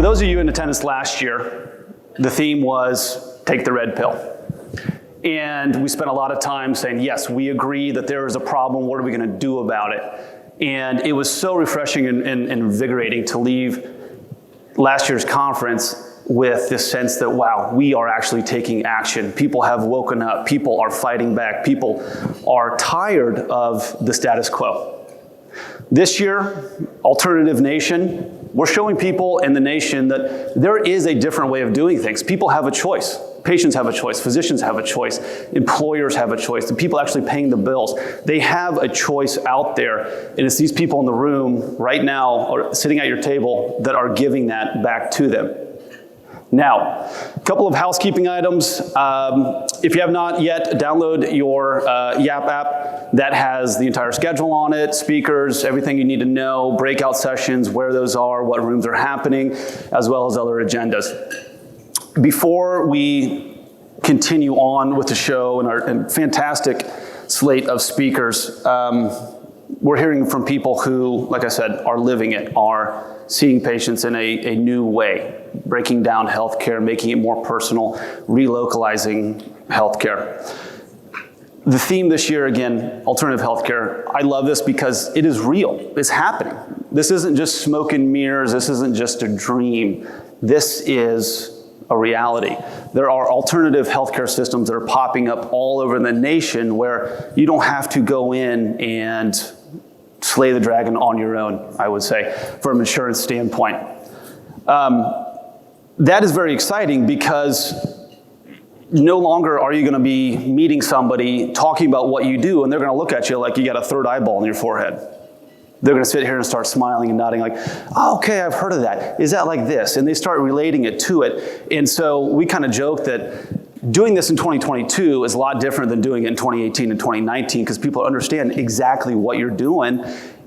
For those of you in attendance last year, the theme was take the red pill. And we spent a lot of time saying, yes, we agree that there is a problem. What are we going to do about it? And it was so refreshing and invigorating to leave last year's conference with this sense that, wow, we are actually taking action. People have woken up. People are fighting back. People are tired of the status quo. This year, Alternative Nation, we're showing people in the nation that there is a different way of doing things. People have a choice. Patients have a choice. Physicians have a choice. Employers have a choice. The people actually paying the bills, they have a choice out there. And it's these people in the room right now or sitting at your table that are giving that back to them. Now, a couple of housekeeping items. If you have not yet, download your YAP app. That has the entire schedule on it, speakers, everything you need to know, breakout sessions, where those are, what rooms are happening, as well as other agendas. Before we continue on with the show and our fantastic slate of speakers, we're hearing from people who, like I said, are living it, are seeing patients in a new way, breaking down healthcare, making it more personal, relocalizing healthcare. The theme this year, again, alternative healthcare. I love this because it is real. It's happening. This isn't just smoke and mirrors. This isn't just a dream. This is a reality. There are alternative healthcare systems that are popping up all over the nation where you don't have to go in and slay the dragon on your own, I would say, from an insurance standpoint. That is very exciting because no longer are you going to be meeting somebody, talking about what you do, and they're going to look at you like you got a third eyeball in your forehead. They're going to sit here and start smiling and nodding like, oh, okay, I've heard of that. Is that like this? And they start relating it to it. And so we kind of joke that doing this in 2022 is a lot different than doing it in 2018 and 2019 because people understand exactly what you're doing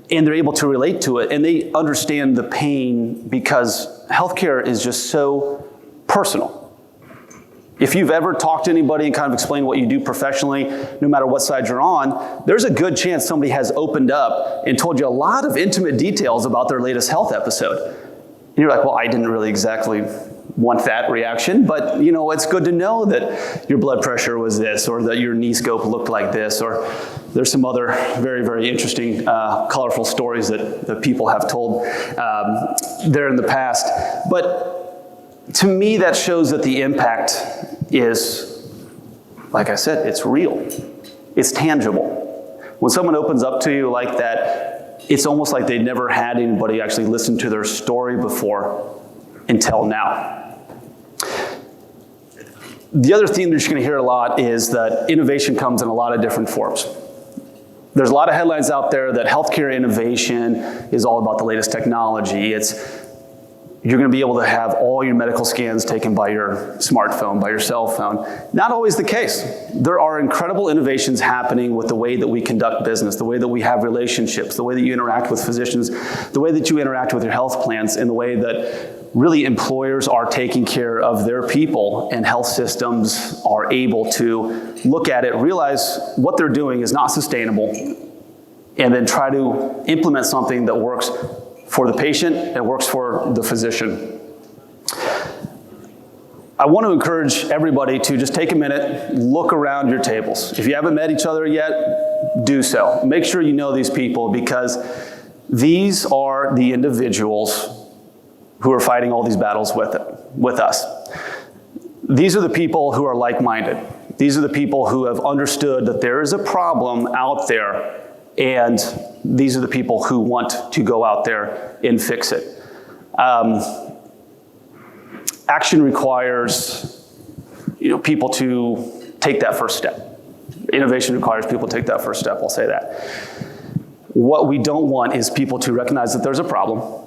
and they're able to relate to it and they understand the pain because healthcare is just so personal. If you've ever talked to anybody and kind of explained what you do professionally, no matter what side you're on, there's a good chance somebody has opened up and told you a lot of intimate details about their latest health episode. And you're like, well, I didn't really exactly want that reaction, but you know, it's good to know that your blood pressure was this, or that your knee scope looked like this, or there's some other very, very interesting, colorful stories that people have told there in the past. But to me, that shows that the impact is, like I said, it's real. It's tangible. When someone opens up to you like that, it's almost like they never had anybody actually listen to their story before until now. The other theme that you're going to hear a lot is that innovation comes in a lot of different forms. There's a lot of headlines out there that healthcare innovation is all about the latest technology. You're going to be able to have all your medical scans taken by your smartphone, by your cell phone. Not always the case. There are incredible innovations happening with the way that we conduct business, the way that we have relationships, the way that you interact with physicians, the way that you interact with your health plans, and the way that really employers are taking care of their people and health systems are able to look at it, realize what they're doing is not sustainable, and then try to implement something that works for the patient and works for the physician. I want to encourage everybody to just take a minute, look around your tables. If you haven't met each other yet, do so. Make sure you know these people because these are the individuals who are fighting all these battles with us. These are the people who are like-minded. These are the people who have understood that there is a problem out there, and these are the people who want to go out there and fix it. Action requires, people to take that first step. Innovation requires people to take that first step, I'll say that. What we don't want is people to recognize that there's a problem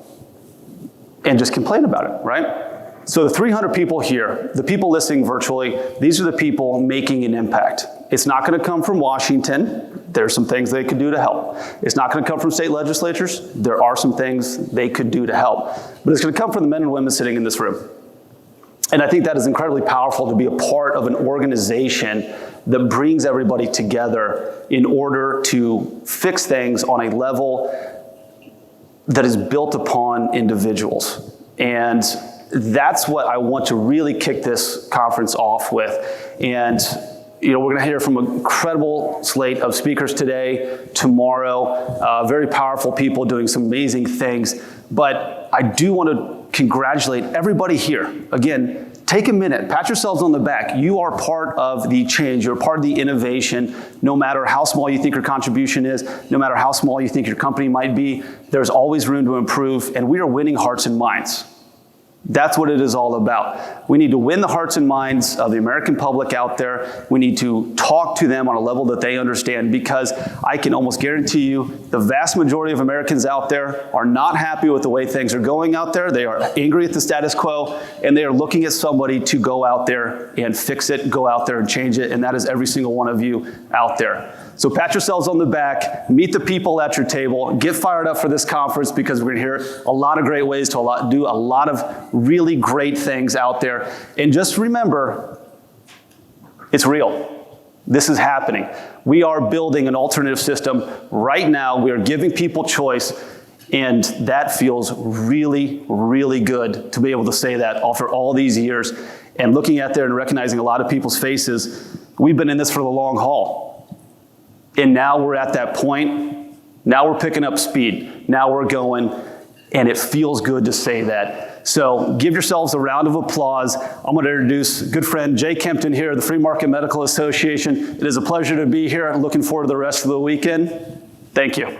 and just complain about it, right? So the 300 people here, the people listening virtually, these are the people making an impact. It's not going to come from Washington. There's some things they could do to help. It's not going to come from state legislatures. There are some things they could do to help. But it's going to come from the men and women sitting in this room. And I think that is incredibly powerful to be a part of an organization that brings everybody together in order to fix things on a level that is built upon individuals. And that's what I want to really kick this conference off with. And we're going to hear from an incredible slate of speakers today, tomorrow, very powerful people doing some amazing things. But I do want to congratulate everybody here. Again, take a minute, pat yourselves on the back. You are part of the change. You're part of the innovation. No matter how small you think your contribution is, no matter how small you think your company might be, there's always room to improve, and we are winning hearts and minds. That's what it is all about. We need to win the hearts and minds of the American public out there. We need to talk to them on a level that they understand, because I can almost guarantee you the vast majority of Americans out there are not happy with the way things are going out there. They are angry at the status quo, and they are looking at somebody to go out there and fix it, go out there and change it, and that is every single one of you out there. So pat yourselves on the back, meet the people at your table, get fired up for this conference, because we're going to hear a lot of great ways to do a lot of really great things out there. And just remember, it's real. This is happening. We are building an alternative system right now. We are giving people choice, and that feels really, really good to be able to say that after all these years. And looking out there and recognizing a lot of people's faces, we've been in this for the long haul. And now we're at that point. Now we're picking up speed. Now we're going, and it feels good to say that. So give yourselves a round of applause. I'm going to introduce good friend Jay Kempton here at the Free Market Medical Association. It is a pleasure to be here. I'm looking forward to the rest of the weekend. Thank you.